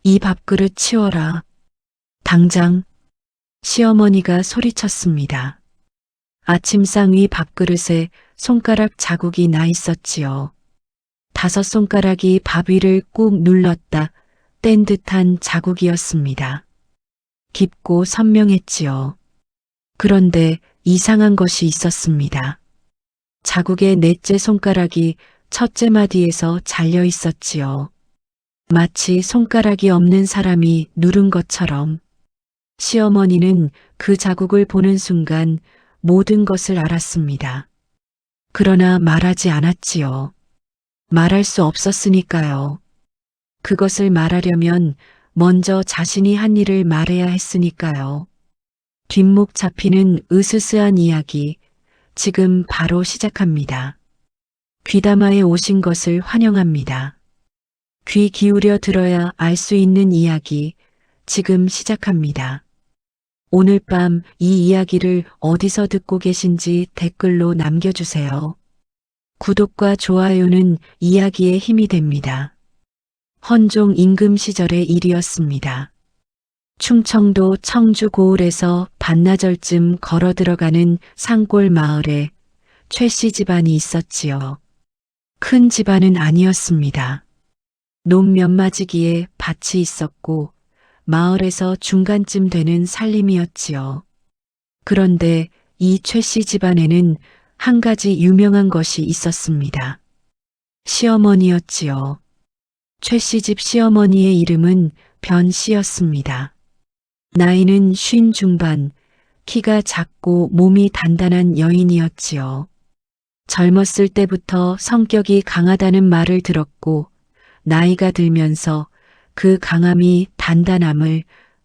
이 밥그릇 치워라. 당장. 시어머니가 소리쳤습니다. 아침상 위 밥그릇에 손가락 자국이 나 있었지요. 5손가락이 밥 위를 꾹 눌렀다 뗀 듯한 자국이었습니다. 깊고 선명했지요. 그런데 이상한 것이 있었습니다. 자국의 넷째 손가락이 첫째 마디에서 잘려 있었지요. 마치 손가락이 없는 사람이 누른 것처럼. 시어머니는 그 자국을 보는 순간 모든 것을 알았습니다. 그러나 말하지 않았지요. 말할 수 없었으니까요. 그것을 말하려면 먼저 자신이 한 일을 말해야 했으니까요. 뒷목 잡히는 으스스한 이야기, 지금 바로 시작합니다. 귀담아에 오신 것을 환영합니다. 귀 기울여 들어야 알 수 있는 이야기, 지금 시작합니다. 오늘 밤 이 이야기를 어디서 듣고 계신지 댓글로 남겨주세요. 구독과 좋아요는 이야기의 힘이 됩니다. 헌종 임금 시절의 일이었습니다. 충청도 청주 고을에서 반나절쯤 걸어 들어가는 산골 마을에 최씨 집안이 있었지요. 큰 집안은 아니었습니다. 논 몇 마지기에 밭이 있었고 마을에서 중간쯤 되는 살림이었지요. 그런데 이 최씨 집안에는 한 가지 유명한 것이 있었습니다. 시어머니였지요. 최씨 집 시어머니의 이름은 변씨였습니다. 나이는 50 중반, 키가 작고 몸이 단단한 여인이었지요. 젊었을 때부터 성격이 강하다는 말을 들었고 나이가 들면서 그 강함이 단단함을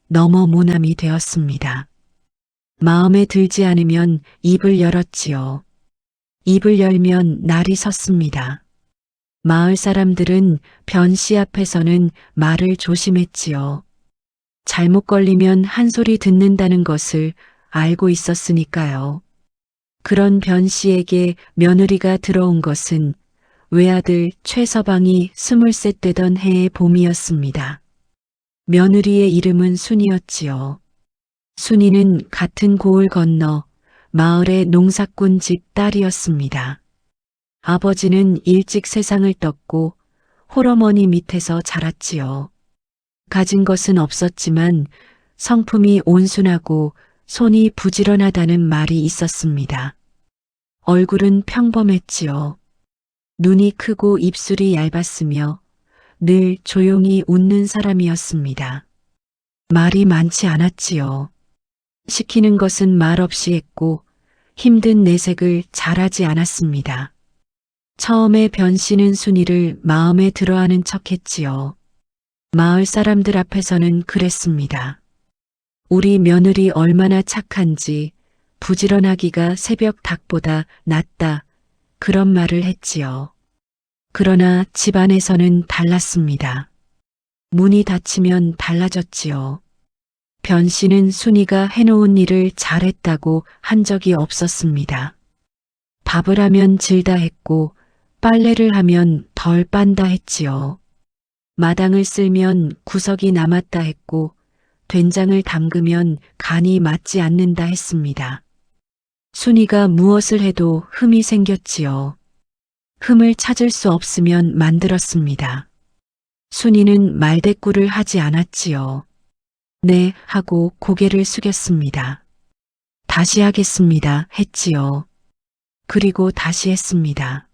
넘어 모남이 되었습니다. 마음에 들지 않으면 입을 열었지요. 입을 열면 날이 섰습니다. 마을 사람들은 변씨 앞에서는 말을 조심했지요. 잘못 걸리면 한 소리 듣는다는 것을 알고 있었으니까요. 그런 변씨에게 며느리가 들어온 것은 외아들 최서방이 23 되던 해의 봄이었습니다. 며느리의 이름은 순이었지요. 순이는 같은 고을 건너 마을의 농사꾼 집 딸이었습니다. 아버지는 일찍 세상을 떴고 홀어머니 밑에서 자랐지요. 가진 것은 없었지만 성품이 온순하고 손이 부지런하다는 말이 있었습니다. 얼굴은 평범했지요. 눈이 크고 입술이 얇았으며 늘 조용히 웃는 사람이었습니다. 말이 많지 않았지요. 시키는 것은 말없이 했고 힘든 내색을 잘하지 않았습니다. 처음에 변씨는 순이를 마음에 들어하는 척했지요. 마을 사람들 앞에서는 그랬습니다. 우리 며느리 얼마나 착한지 부지런하기가 새벽 닭보다 낫다. 그런 말을 했지요. 그러나 집안에서는 달랐습니다. 문이 닫히면 달라졌지요. 변씨는 순이가 해놓은 일을 잘했다고 한 적이 없었습니다. 밥을 하면 질다 했고 빨래를 하면 덜 빤다 했지요. 마당을 쓸면 구석이 남았다 했고 된장을 담그면 간이 맞지 않는다 했습니다. 순이가 무엇을 해도 흠이 생겼지요. 흠을 찾을 수 없으면 만들었습니다. 순이는 말대꾸를 하지 않았지요. 네 하고 고개를 숙였습니다. 다시 하겠습니다 했지요. 그리고 다시 했습니다.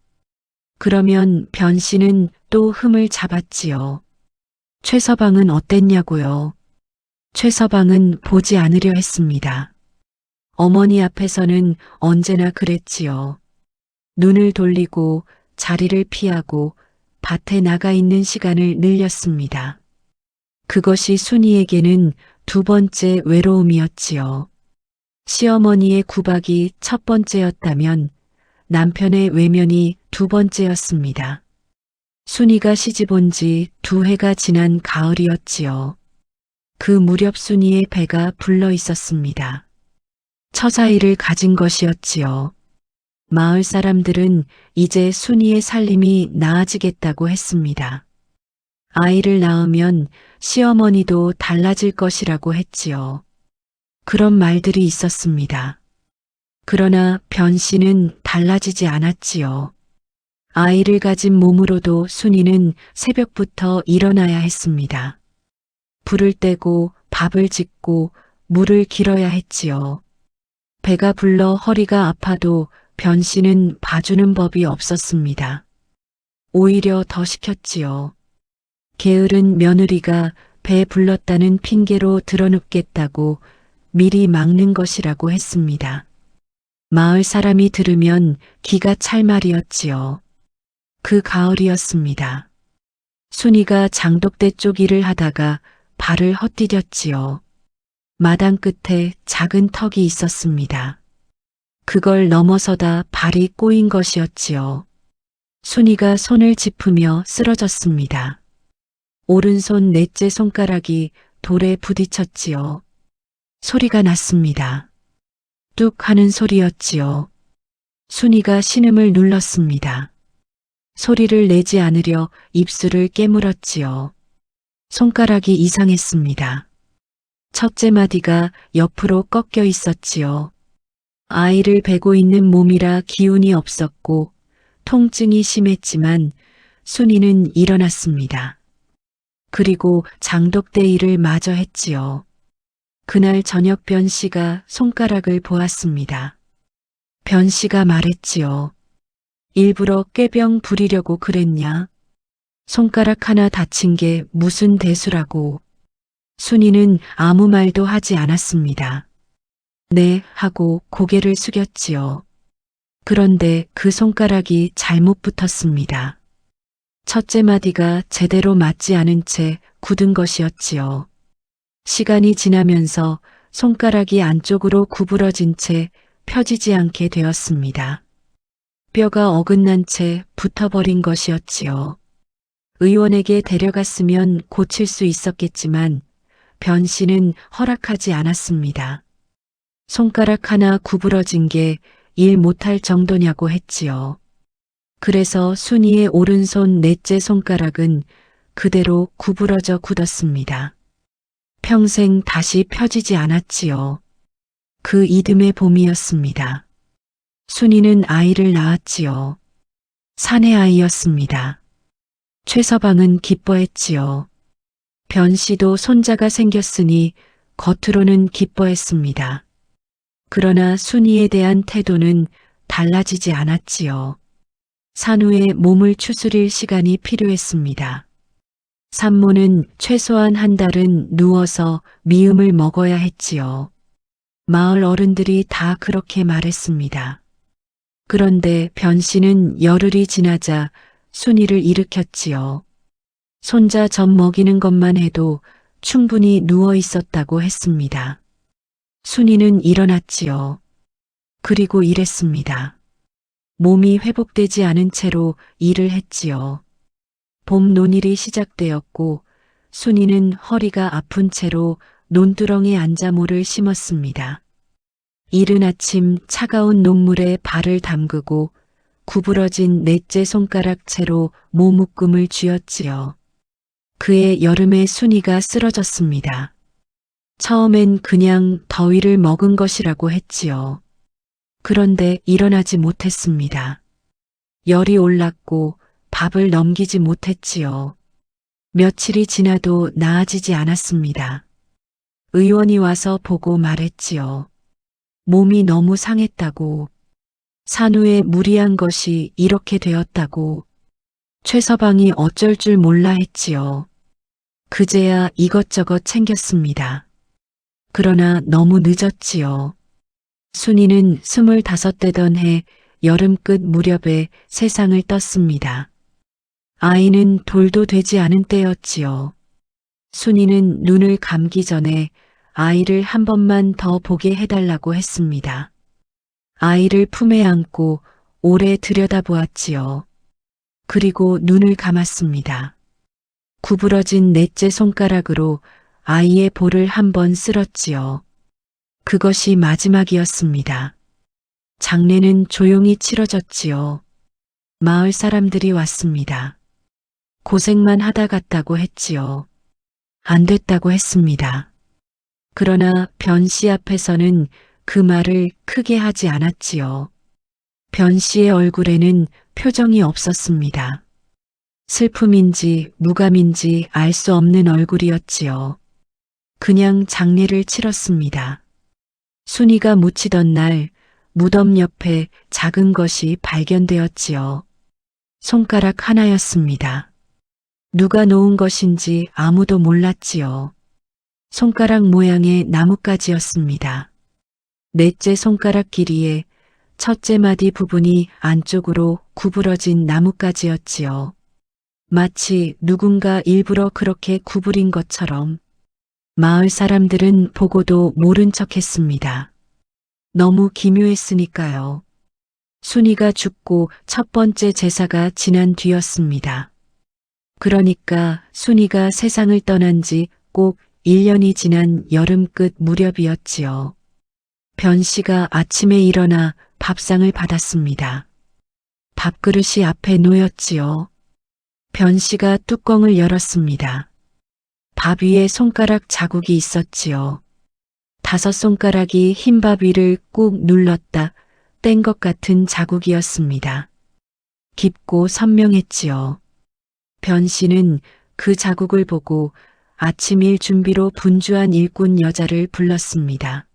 그러면 변씨는 또 흠을 잡았지요. 최서방은 어땠냐고요? 최서방은 보지 않으려 했습니다. 어머니 앞에서는 언제나 그랬지요. 눈을 돌리고 자리를 피하고 밭에 나가 있는 시간을 늘렸습니다. 그것이 순이에게는 두 번째 외로움이었지요. 시어머니의 구박이 첫 번째였다면 남편의 외면이 두 번째였습니다. 순이가 시집 온 지 2해가 지난 가을이었지요. 그 무렵 순이의 배가 불러 있었습니다. 처자일을 가진 것이었지요. 마을 사람들은 이제 순이의 살림이 나아지겠다고 했습니다. 아이를 낳으면 시어머니도 달라질 것이라고 했지요. 그런 말들이 있었습니다. 그러나 변 씨는 달라지지 않았지요. 아이를 가진 몸으로도 순이는 새벽부터 일어나야 했습니다. 불을 떼고 밥을 짓고 물을 길어야 했지요. 배가 불러 허리가 아파도 변 씨는 봐주는 법이 없었습니다. 오히려 더 시켰지요. 게으른 며느리가 배 불렀다는 핑계로 드러눕겠다고 미리 막는 것이라고 했습니다. 마을 사람이 들으면 기가 찰 말이었지요. 그 가을이었습니다. 순이가 장독대 쪽 일을 하다가 발을 헛디뎠지요. 마당 끝에 작은 턱이 있었습니다. 그걸 넘어서다 발이 꼬인 것이었지요. 순이가 손을 짚으며 쓰러졌습니다. 오른손 넷째 손가락이 돌에 부딪혔지요. 소리가 났습니다. 뚝 하는 소리였지요. 순이가 신음을 눌렀습니다. 소리를 내지 않으려 입술을 깨물었지요. 손가락이 이상했습니다. 첫째 마디가 옆으로 꺾여 있었지요. 아이를 베고 있는 몸이라 기운이 없었고 통증이 심했지만 순이는 일어났습니다. 그리고 장독대 일을 마저 했지요. 그날 저녁 변 씨가 손가락을 보았습니다. 변 씨가 말했지요. 일부러 꾀병 부리려고 그랬냐? 손가락 하나 다친 게 무슨 대수라고. 순이는 아무 말도 하지 않았습니다. 네 하고 고개를 숙였지요. 그런데 그 손가락이 잘못 붙었습니다. 첫째 마디가 제대로 맞지 않은 채 굳은 것이었지요. 시간이 지나면서 손가락이 안쪽으로 구부러진 채 펴지지 않게 되었습니다. 뼈가 어긋난 채 붙어버린 것이었지요. 의원에게 데려갔으면 고칠 수 있었겠지만 변 씨는 허락하지 않았습니다. 손가락 하나 구부러진 게 일 못할 정도냐고 했지요. 그래서 순이의 오른손 넷째 손가락은 그대로 구부러져 굳었습니다. 평생 다시 펴지지 않았지요. 그 이듬해 봄이었습니다. 순이는 아이를 낳았지요. 사내 아이였습니다. 최서방은 기뻐했지요. 변 씨도 손자가 생겼으니 겉으로는 기뻐했습니다. 그러나 순이에 대한 태도는 달라지지 않았지요. 산후에 몸을 추스릴 시간이 필요했습니다. 산모는 최소한 한 달은 누워서 미음을 먹어야 했지요. 마을 어른들이 다 그렇게 말했습니다. 그런데 변 씨는 열흘이 지나자 순이를 일으켰지요. 손자 젖 먹이는 것만 해도 충분히 누워 있었다고 했습니다. 순이는 일어났지요. 그리고 일했습니다. 몸이 회복되지 않은 채로 일을 했지요. 봄 논일이 시작되었고 순이는 허리가 아픈 채로 논두렁에 앉아 모를 심었습니다. 이른 아침 차가운 녹물에 발을 담그고 구부러진 넷째 손가락 채로 모묶음을 쥐었지요. 그해 여름에 순이가 쓰러졌습니다. 처음엔 그냥 더위를 먹은 것이라고 했지요. 그런데 일어나지 못했습니다. 열이 올랐고 밥을 넘기지 못했지요. 며칠이 지나도 나아지지 않았습니다. 의원이 와서 보고 말했지요. 몸이 너무 상했다고. 산후에 무리한 것이 이렇게 되었다고. 최서방이 어쩔 줄 몰라 했지요. 그제야 이것저것 챙겼습니다. 그러나 너무 늦었지요. 순이는 25되던 해 여름 끝 무렵에 세상을 떴습니다. 아이는 돌도 되지 않은 때였지요. 순이는 눈을 감기 전에 아이를 한 번만 더 보게 해달라고 했습니다. 아이를 품에 안고 오래 들여다보았지요. 그리고 눈을 감았습니다. 구부러진 넷째 손가락으로 아이의 볼을 한 번 쓸었지요. 그것이 마지막이었습니다. 장례는 조용히 치러졌지요. 마을 사람들이 왔습니다. 고생만 하다 갔다고 했지요. 안 됐다고 했습니다. 그러나 변 씨 앞에서는 그 말을 크게 하지 않았지요. 변 씨의 얼굴에는 표정이 없었습니다. 슬픔인지 무감인지 알 수 없는 얼굴이었지요. 그냥 장례를 치렀습니다. 순이가 묻히던 날 무덤 옆에 작은 것이 발견되었지요. 손가락 하나였습니다. 누가 놓은 것인지 아무도 몰랐지요. 손가락 모양의 나뭇가지였습니다. 넷째 손가락 길이에 첫째 마디 부분이 안쪽으로 구부러진 나뭇가지였지요. 마치 누군가 일부러 그렇게 구부린 것처럼 마을 사람들은 보고도 모른 척했습니다. 너무 기묘했으니까요. 순이가 죽고 첫 번째 제사가 지난 뒤였습니다. 그러니까 순이가 세상을 떠난 지 꼭 1년이 지난 여름 끝 무렵이었지요. 변 씨가 아침에 일어나 밥상을 받았습니다. 밥그릇이 앞에 놓였지요. 변 씨가 뚜껑을 열었습니다. 밥 위에 손가락 자국이 있었지요. 5손가락이 흰밥 위를 꾹 눌렀다 뗀 것 같은 자국이었습니다. 깊고 선명했지요. 변 씨는 그 자국을 보고 아침일 준비로 분주한 일꾼 여자를 불렀습니다.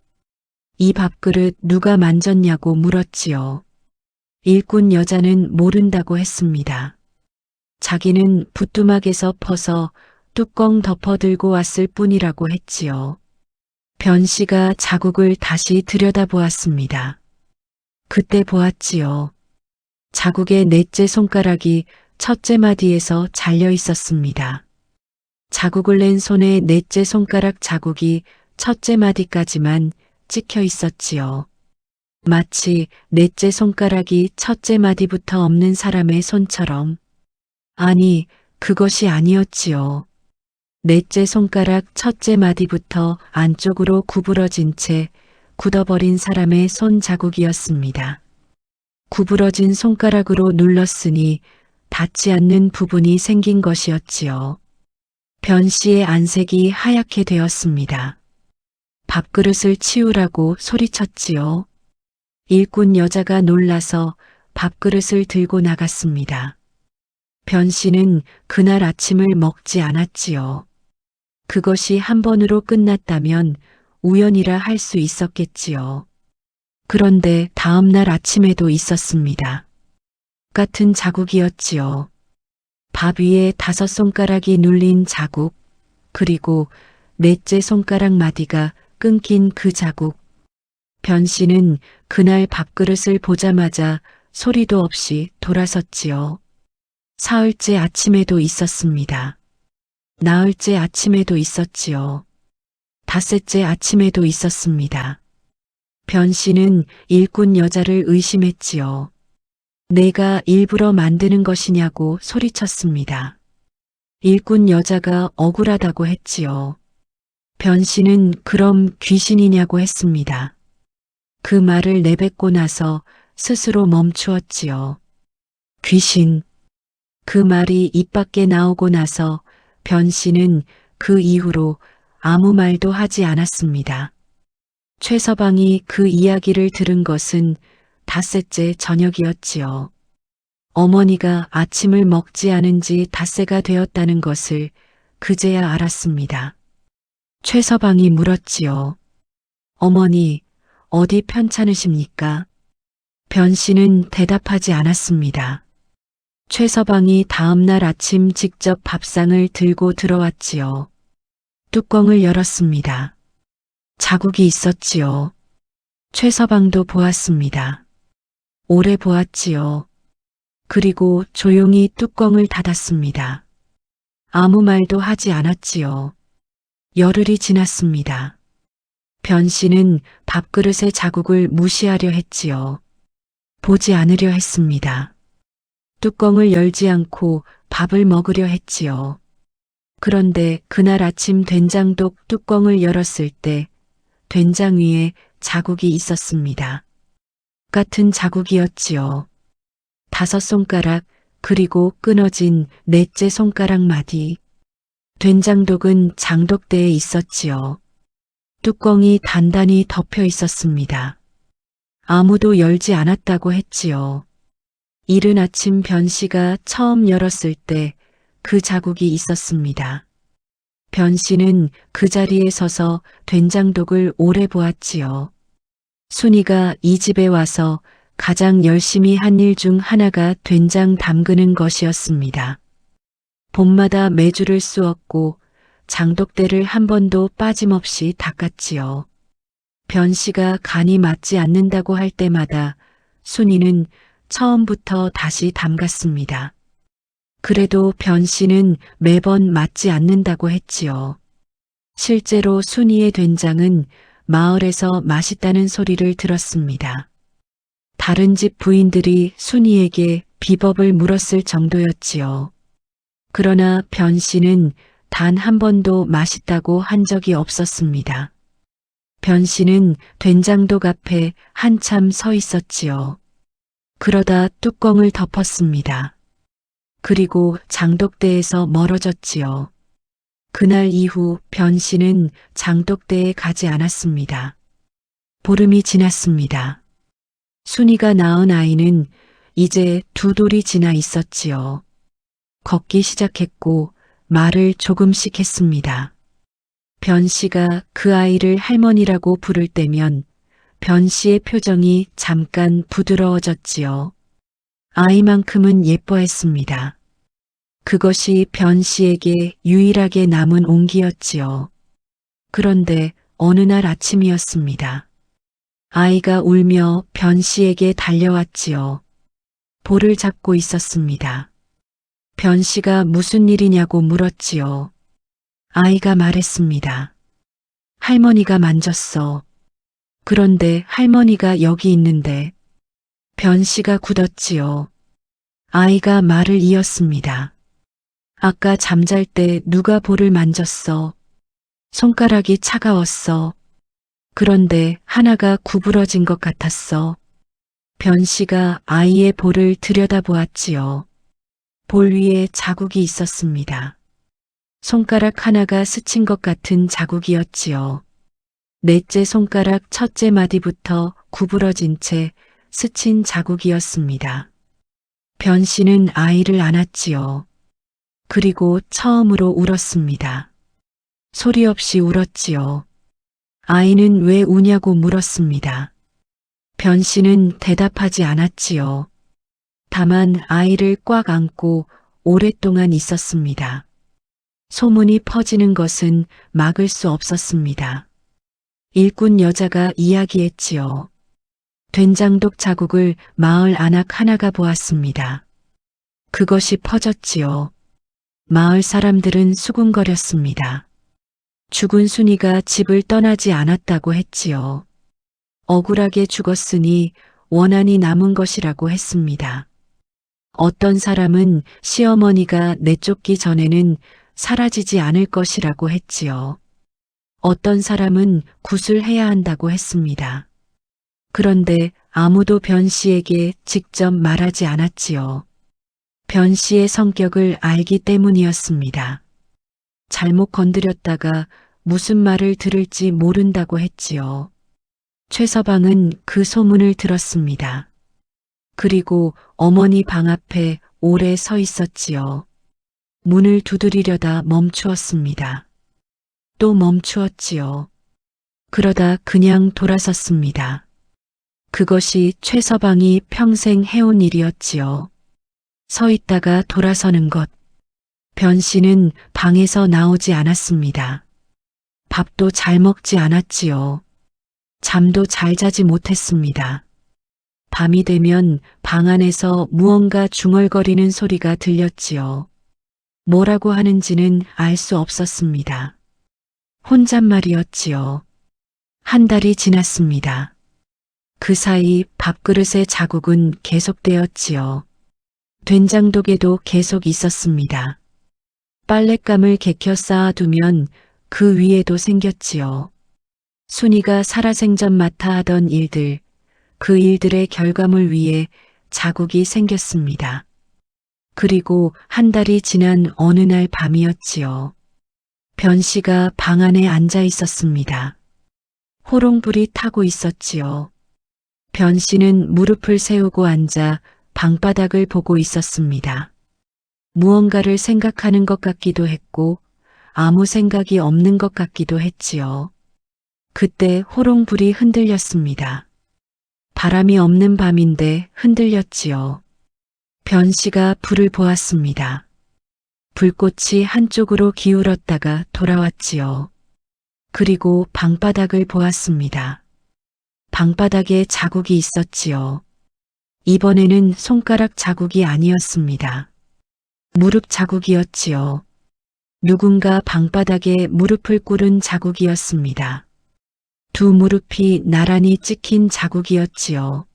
이 밥그릇 누가 만졌냐고 물었지요. 일꾼 여자는 모른다고 했습니다. 자기는 부뚜막에서 퍼서 뚜껑 덮어 들고 왔을 뿐이라고 했지요. 변 씨가 자국을 다시 들여다보았습니다. 그때 보았지요. 자국의 넷째 손가락이 첫째 마디에서 잘려 있었습니다. 자국을 낸 손의 넷째 손가락 자국이 첫째 마디까지만 찍혀 있었지요. 마치 넷째 손가락이 첫째 마디부터 없는 사람의 손처럼. 아니, 그것이 아니었지요. 넷째 손가락 첫째 마디부터 안쪽으로 구부러진 채 굳어버린 사람의 손 자국이었습니다. 구부러진 손가락으로 눌렀으니 닿지 않는 부분이 생긴 것이었지요. 변 씨의 안색이 하얗게 되었습니다. 밥그릇을 치우라고 소리쳤지요. 일꾼 여자가 놀라서 밥그릇을 들고 나갔습니다. 변 씨는 그날 아침을 먹지 않았지요. 그것이 한 번으로 끝났다면 우연이라 할 수 있었겠지요. 그런데 다음 날 아침에도 있었습니다. 같은 자국이었지요. 밥 위에 5손가락이 눌린 자국, 그리고 넷째 손가락 마디가 끊긴 그 자국. 변 씨는 그날 밥그릇을 보자마자 소리도 없이 돌아섰지요. 사흘째 아침에도 있었습니다. 나흘째 아침에도 있었지요. 닷새째 아침에도 있었습니다. 변 씨는 일꾼 여자를 의심했지요. 내가 일부러 만드는 것이냐고 소리쳤습니다. 일꾼 여자가 억울하다고 했지요. 변 씨는 그럼 귀신이냐고 했습니다. 그 말을 내뱉고 나서 스스로 멈추었지요. 귀신. 그 말이 입 밖에 나오고 나서 변 씨는 그 이후로 아무 말도 하지 않았습니다. 최서방이 그 이야기를 들은 것은 닷새째 저녁이었지요. 어머니가 아침을 먹지 않은 지 닷새가 되었다는 것을 그제야 알았습니다. 최서방이 물었지요. 어머니, 어디 편찮으십니까? 변 씨는 대답하지 않았습니다. 최서방이 다음 날 아침 직접 밥상을 들고 들어왔지요. 뚜껑을 열었습니다. 자국이 있었지요. 최서방도 보았습니다. 오래 보았지요. 그리고 조용히 뚜껑을 닫았습니다. 아무 말도 하지 않았지요. 열흘이 지났습니다. 변 씨는 밥그릇의 자국을 무시하려 했지요. 보지 않으려 했습니다. 뚜껑을 열지 않고 밥을 먹으려 했지요. 그런데 그날 아침 된장독 뚜껑을 열었을 때 된장 위에 자국이 있었습니다. 같은 자국이었지요. 5손가락 그리고 끊어진 넷째 손가락 마디. 된장독은 장독대에 있었지요. 뚜껑이 단단히 덮여 있었습니다. 아무도 열지 않았다고 했지요. 이른 아침 변 씨가 처음 열었을 때 그 자국이 있었습니다. 변 씨는 그 자리에 서서 된장독을 오래 보았지요. 순이가 이 집에 와서 가장 열심히 한 일 중 하나가 된장 담그는 것이었습니다. 봄마다 매주를 쑤었고 장독대를 한 번도 빠짐없이 닦았지요. 변 씨가 간이 맞지 않는다고 할 때마다 순이는 처음부터 다시 담갔습니다. 그래도 변 씨는 매번 맞지 않는다고 했지요. 실제로 순이의 된장은 마을에서 맛있다는 소리를 들었습니다. 다른 집 부인들이 순이에게 비법을 물었을 정도였지요. 그러나 변 씨는 단 한 번도 맛있다고 한 적이 없었습니다. 변 씨는 된장독 앞에 한참 서 있었지요. 그러다 뚜껑을 덮었습니다. 그리고 장독대에서 멀어졌지요. 그날 이후 변 씨는 장독대에 가지 않았습니다. 보름이 지났습니다. 순이가 낳은 아이는 이제 두 돌이 지나 있었지요. 걷기 시작했고 말을 조금씩 했습니다. 변 씨가 그 아이를 할머니라고 부를 때면 변 씨의 표정이 잠깐 부드러워졌지요. 아이만큼은 예뻐했습니다. 그것이 변 씨에게 유일하게 남은 온기였지요. 그런데 어느 날 아침이었습니다. 아이가 울며 변 씨에게 달려왔지요. 볼을 잡고 있었습니다. 변 씨가 무슨 일이냐고 물었지요. 아이가 말했습니다. 할머니가 만졌어. 그런데 할머니가 여기 있는데. 변 씨가 굳었지요. 아이가 말을 이었습니다. 아까 잠잘 때 누가 볼을 만졌어. 손가락이 차가웠어. 그런데 하나가 구부러진 것 같았어. 변 씨가 아이의 볼을 들여다보았지요. 볼 위에 자국이 있었습니다. 손가락 하나가 스친 것 같은 자국이었지요. 넷째 손가락 첫째 마디부터 구부러진 채 스친 자국이었습니다. 변 씨는 아이를 안았지요. 그리고 처음으로 울었습니다. 소리 없이 울었지요. 아이는 왜 우냐고 물었습니다. 변 씨는 대답하지 않았지요. 다만 아이를 꽉 안고 오랫동안 있었습니다. 소문이 퍼지는 것은 막을 수 없었습니다. 일꾼 여자가 이야기했지요. 된장독 자국을 마을 안악 하나가 보았습니다. 그것이 퍼졌지요. 마을 사람들은 수군거렸습니다. 죽은 순이가 집을 떠나지 않았다고 했지요. 억울하게 죽었으니 원한이 남은 것이라고 했습니다. 어떤 사람은 시어머니가 내쫓기 전에는 사라지지 않을 것이라고 했지요. 어떤 사람은 구술해야 한다고 했습니다. 그런데 아무도 변 씨에게 직접 말하지 않았지요. 변 씨의 성격을 알기 때문이었습니다. 잘못 건드렸다가 무슨 말을 들을지 모른다고 했지요. 최서방은 그 소문을 들었습니다. 그리고 어머니 방 앞에 오래 서 있었지요. 문을 두드리려다 멈추었습니다. 또 멈추었지요. 그러다 그냥 돌아섰습니다. 그것이 최서방이 평생 해온 일이었지요. 서 있다가 돌아서는 것. 변 씨는 방에서 나오지 않았습니다. 밥도 잘 먹지 않았지요. 잠도 잘 자지 못했습니다. 밤이 되면 방 안에서 무언가 중얼거리는 소리가 들렸지요. 뭐라고 하는지는 알 수 없었습니다. 혼잣말이었지요. 한 달이 지났습니다. 그 사이 밥그릇의 자국은 계속되었지요. 된장독에도 계속 있었습니다. 빨랫감을 개켜 쌓아두면 그 위에도 생겼지요. 순이가 살아생전 맡아 하던 일들, 그 일들의 결과물 위에 자국이 생겼습니다. 그리고 한 달이 지난 어느 날 밤이었지요. 변 씨가 방 안에 앉아 있었습니다. 호롱불이 타고 있었지요. 변 씨는 무릎을 세우고 앉아 방바닥을 보고 있었습니다. 무언가를 생각하는 것 같기도 했고 아무 생각이 없는 것 같기도 했지요. 그때 호롱불이 흔들렸습니다. 바람이 없는 밤인데 흔들렸지요. 변 씨가 불을 보았습니다. 불꽃이 한쪽으로 기울었다가 돌아왔지요. 그리고 방바닥을 보았습니다. 방바닥에 자국이 있었지요. 이번에는 손가락 자국이 아니었습니다. 무릎 자국이었지요. 누군가 방바닥에 무릎을 꿇은 자국이었습니다. 두 무릎이 나란히 찍힌 자국이었지요.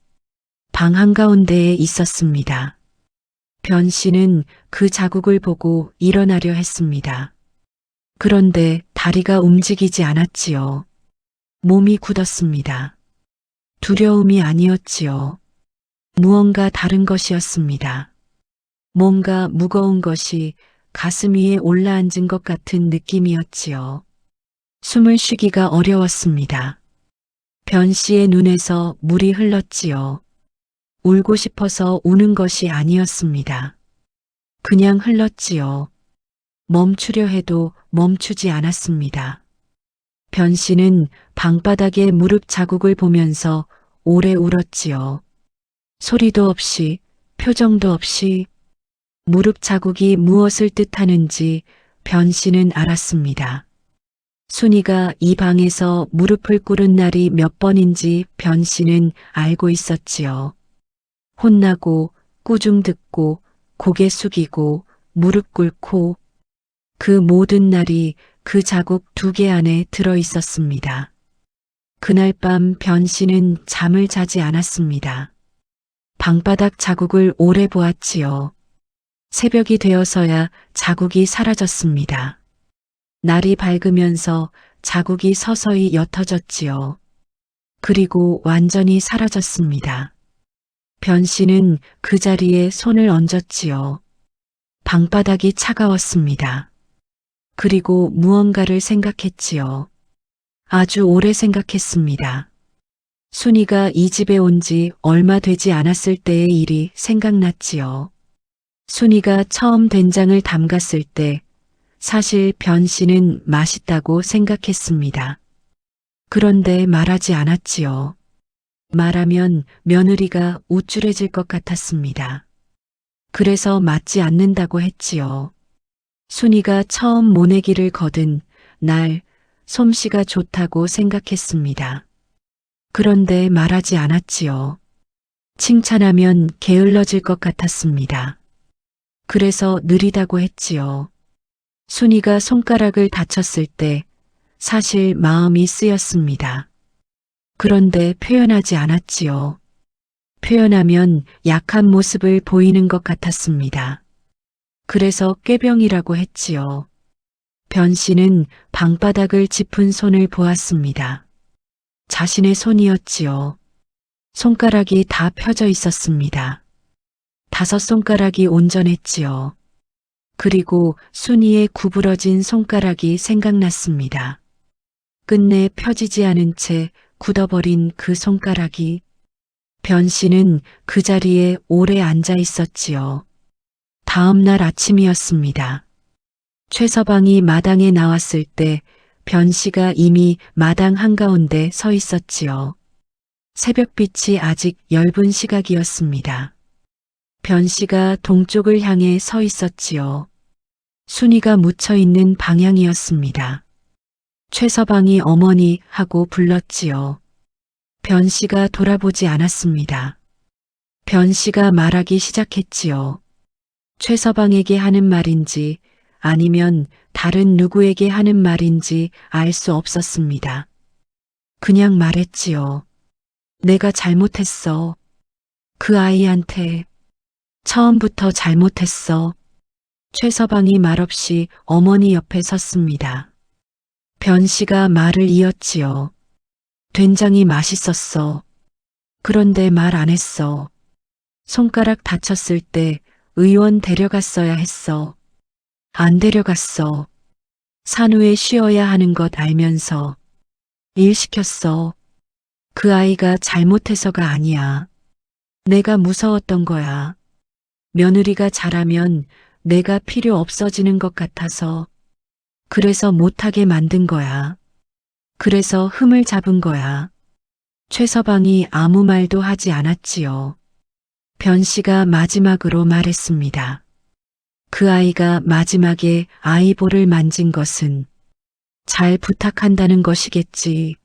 방 한가운데에 있었습니다. 변 씨는 그 자국을 보고 일어나려 했습니다. 그런데 다리가 움직이지 않았지요. 몸이 굳었습니다. 두려움이 아니었지요. 무언가 다른 것이었습니다. 뭔가 무거운 것이 가슴 위에 올라앉은 것 같은 느낌이었지요. 숨을 쉬기가 어려웠습니다. 변 씨의 눈에서 물이 흘렀지요. 울고 싶어서 우는 것이 아니었습니다. 그냥 흘렀지요. 멈추려 해도 멈추지 않았습니다. 변 씨는 방바닥에 무릎 자국을 보면서 오래 울었지요. 소리도 없이, 표정도 없이. 무릎 자국이 무엇을 뜻하는지 변 씨는 알았습니다. 순이가 이 방에서 무릎을 꿇은 날이 몇 번인지 변 씨는 알고 있었지요. 혼나고, 꾸중 듣고, 고개 숙이고, 무릎 꿇고, 그 모든 날이 그 자국 2개 안에 들어 있었습니다. 그날 밤 변 씨는 잠을 자지 않았습니다. 방바닥 자국을 오래 보았지요. 새벽이 되어서야 자국이 사라졌습니다. 날이 밝으면서 자국이 서서히 옅어졌지요. 그리고 완전히 사라졌습니다. 변 씨는 그 자리에 손을 얹었지요. 방바닥이 차가웠습니다. 그리고 무언가를 생각했지요. 아주 오래 생각했습니다. 순이가 이 집에 온 지 얼마 되지 않았을 때의 일이 생각났지요. 순이가 처음 된장을 담갔을 때 사실 변 씨는 맛있다고 생각했습니다. 그런데 말하지 않았지요. 말하면 며느리가 우쭐해질 것 같았습니다. 그래서 맞지 않는다고 했지요. 순이가 처음 모내기를 거둔 날 솜씨가 좋다고 생각했습니다. 그런데 말하지 않았지요. 칭찬하면 게을러질 것 같았습니다. 그래서 느리다고 했지요. 순이가 손가락을 다쳤을 때 사실 마음이 쓰였습니다. 그런데 표현하지 않았지요. 표현하면 약한 모습을 보이는 것 같았습니다. 그래서 꾀병이라고 했지요. 변 씨는 방바닥을 짚은 손을 보았습니다. 자신의 손이었지요. 손가락이 다 펴져 있었습니다. 5 손가락이 온전했지요. 그리고 순이의 구부러진 손가락이 생각났습니다. 끝내 펴지지 않은 채 굳어버린 그 손가락이. 변 씨는 그 자리에 오래 앉아 있었지요. 다음 날 아침이었습니다. 최서방이 마당에 나왔을 때 변 씨가 이미 마당 한가운데 서 있었지요. 새벽빛이 아직 엷은 시각이었습니다. 변 씨가 동쪽을 향해 서 있었지요. 순이가 묻혀 있는 방향이었습니다. 최서방이 어머니 하고 불렀지요. 변 씨가 돌아보지 않았습니다. 변 씨가 말하기 시작했지요. 최서방에게 하는 말인지 아니면 다른 누구에게 하는 말인지 알 수 없었습니다. 그냥 말했지요. 내가 잘못했어. 그 아이한테. 처음부터 잘못했어. 최서방이 말없이 어머니 옆에 섰습니다. 변 씨가 말을 이었지요. 된장이 맛있었어. 그런데 말 안 했어. 손가락 다쳤을 때 의원 데려갔어야 했어. 안 데려갔어. 산후에 쉬어야 하는 것 알면서 일 시켰어. 그 아이가 잘못해서가 아니야. 내가 무서웠던 거야. 며느리가 잘하면 내가 필요 없어지는 것 같아서. 그래서 못하게 만든 거야. 그래서 흠을 잡은 거야. 최서방이 아무 말도 하지 않았지요. 변 씨가 마지막으로 말했습니다. 그 아이가 마지막에 아이 볼을 만진 것은 잘 부탁한다는 것이겠지.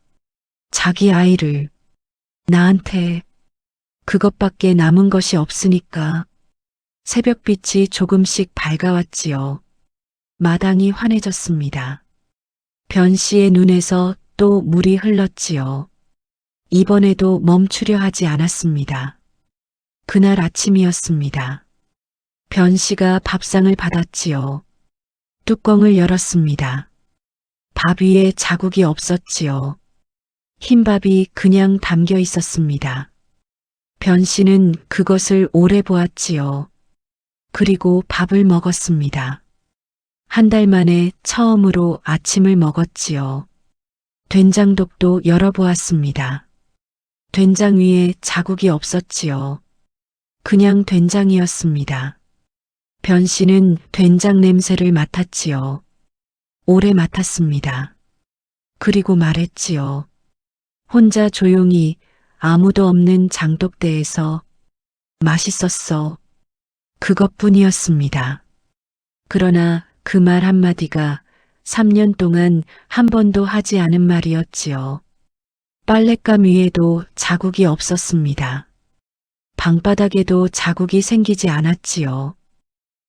자기 아이를 나한테 그것밖에 남은 것이 없으니까. 새벽빛이 조금씩 밝아왔지요. 마당이 환해졌습니다. 변 씨의 눈에서 또 물이 흘렀지요. 이번에도 멈추려 하지 않았습니다. 그날 아침이었습니다. 변 씨가 밥상을 받았지요. 뚜껑을 열었습니다. 밥 위에 자국이 없었지요. 흰밥이 그냥 담겨 있었습니다. 변 씨는 그것을 오래 보았지요. 그리고 밥을 먹었습니다. 한 달 만에 처음으로 아침을 먹었지요. 된장독도 열어보았습니다. 된장 위에 자국이 없었지요. 그냥 된장이었습니다. 변 씨는 된장 냄새를 맡았지요. 오래 맡았습니다. 그리고 말했지요. 혼자 조용히 아무도 없는 장독대에서 맛있었어. 그것뿐이었습니다. 그러나 그 말 한마디가 3년 동안 한 번도 하지 않은 말이었지요. 빨랫감 위에도 자국이 없었습니다. 방바닥에도 자국이 생기지 않았지요.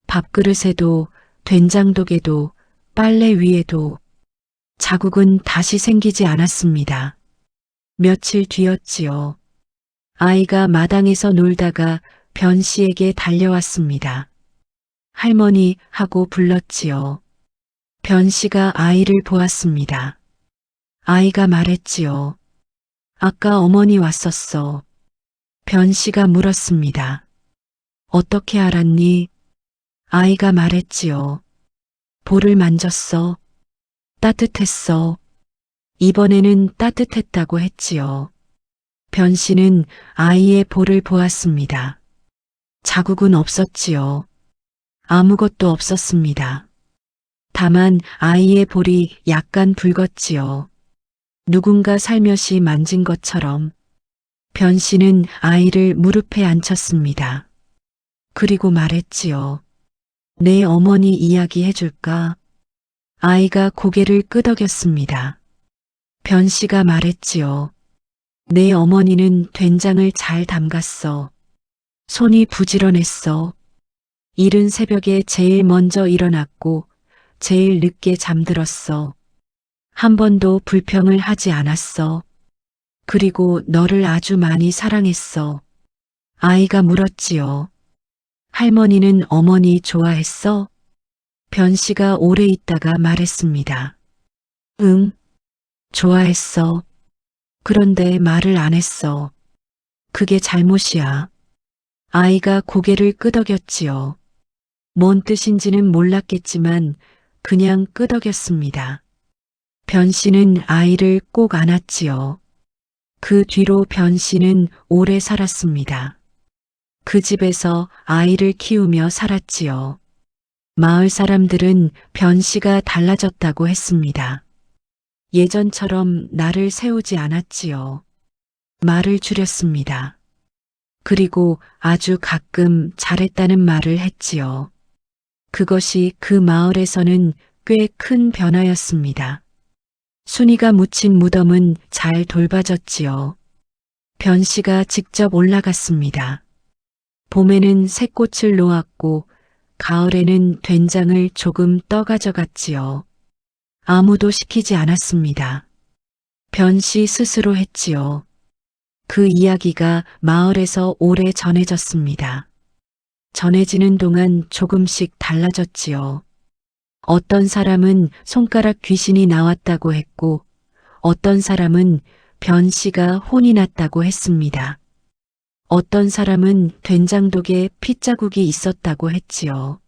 밥그릇에도 된장독에도 빨래 위에도 자국은 다시 생기지 않았습니다. 며칠 뒤였지요. 아이가 마당에서 놀다가 변 씨에게 달려왔습니다. 할머니 하고 불렀지요. 변 씨가 아이를 보았습니다. 아이가 말했지요. 아까 어머니 왔었어. 변 씨가 물었습니다. 어떻게 알았니? 아이가 말했지요. 볼을 만졌어. 따뜻했어. 이번에는 따뜻했다고 했지요. 변 씨는 아이의 볼을 보았습니다. 자국은 없었지요. 아무것도 없었습니다. 다만 아이의 볼이 약간 붉었지요. 누군가 살며시 만진 것처럼. 변 씨는 아이를 무릎에 앉혔습니다. 그리고 말했지요. 내 어머니 이야기 해줄까? 아이가 고개를 끄덕였습니다. 변 씨가 말했지요. 내 어머니는 된장을 잘 담갔어. 손이 부지런했어. 이른 새벽에 제일 먼저 일어났고 제일 늦게 잠들었어. 한 번도 불평을 하지 않았어. 그리고 너를 아주 많이 사랑했어. 아이가 물었지요. 할머니는 어머니 좋아했어? 변 씨가 오래 있다가 말했습니다. 응, 좋아했어. 그런데 말을 안 했어. 그게 잘못이야. 아이가 고개를 끄덕였지요. 뭔 뜻인지는 몰랐겠지만 그냥 끄덕였습니다. 변 씨는 아이를 꼭 안았지요. 그 뒤로 변 씨는 오래 살았습니다. 그 집에서 아이를 키우며 살았지요. 마을 사람들은 변 씨가 달라졌다고 했습니다. 예전처럼 나를 세우지 않았지요. 말을 줄였습니다. 그리고 아주 가끔 잘했다는 말을 했지요. 그것이 그 마을에서는 꽤 큰 변화였습니다. 순이가 묻힌 무덤은 잘 돌봐졌지요. 변 씨가 직접 올라갔습니다. 봄에는 새꽃을 놓았고 가을에는 된장을 조금 떠가져갔지요. 아무도 시키지 않았습니다. 변 씨 스스로 했지요. 그 이야기가 마을에서 오래 전해졌습니다. 전해지는 동안 조금씩 달라졌지요. 어떤 사람은 손가락 귀신이 나왔다고 했고 어떤 사람은 변 씨가 혼이 났다고 했습니다. 어떤 사람은 된장독에 핏자국이 있었다고 했지요.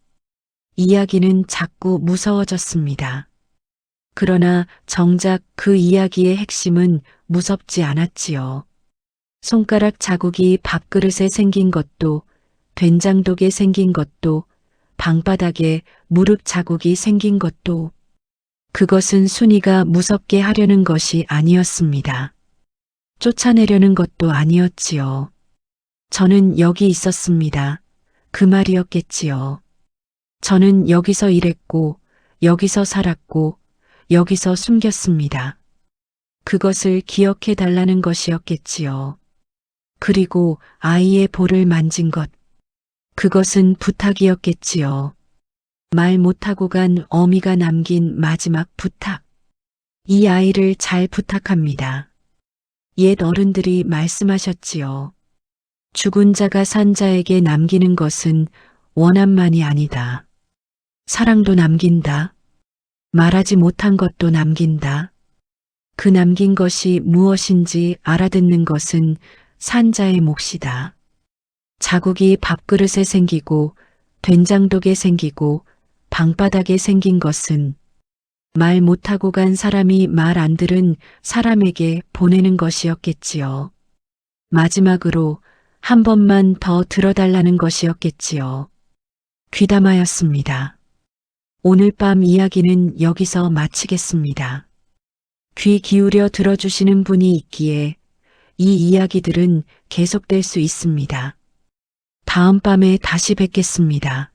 이야기는 자꾸 무서워졌습니다. 그러나 정작 그 이야기의 핵심은 무섭지 않았지요. 손가락 자국이 밥그릇에 생긴 것도, 된장독에 생긴 것도, 방바닥에 무릎 자국이 생긴 것도, 그것은 순이가 무섭게 하려는 것이 아니었습니다. 쫓아내려는 것도 아니었지요. 저는 여기 있었습니다. 그 말이었겠지요. 저는 여기서 일했고, 여기서 살았고, 여기서 숨겼습니다. 그것을 기억해 달라는 것이었겠지요. 그리고 아이의 볼을 만진 것. 그것은 부탁이었겠지요. 말 못하고 간 어미가 남긴 마지막 부탁. 이 아이를 잘 부탁합니다. 옛 어른들이 말씀하셨지요. 죽은 자가 산 자에게 남기는 것은 원한만이 아니다. 사랑도 남긴다. 말하지 못한 것도 남긴다. 그 남긴 것이 무엇인지 알아듣는 것은 산 자의 몫이다. 자국이 밥그릇에 생기고 된장독에 생기고 방바닥에 생긴 것은 말 못하고 간 사람이 말 안 들은 사람에게 보내는 것이었겠지요. 마지막으로 한 번만 더 들어달라는 것이었겠지요. 귀담하였습니다. 오늘 밤 이야기는 여기서 마치겠습니다. 귀 기울여 들어주시는 분이 있기에 이 이야기들은 계속될 수 있습니다. 다음 밤에 다시 뵙겠습니다.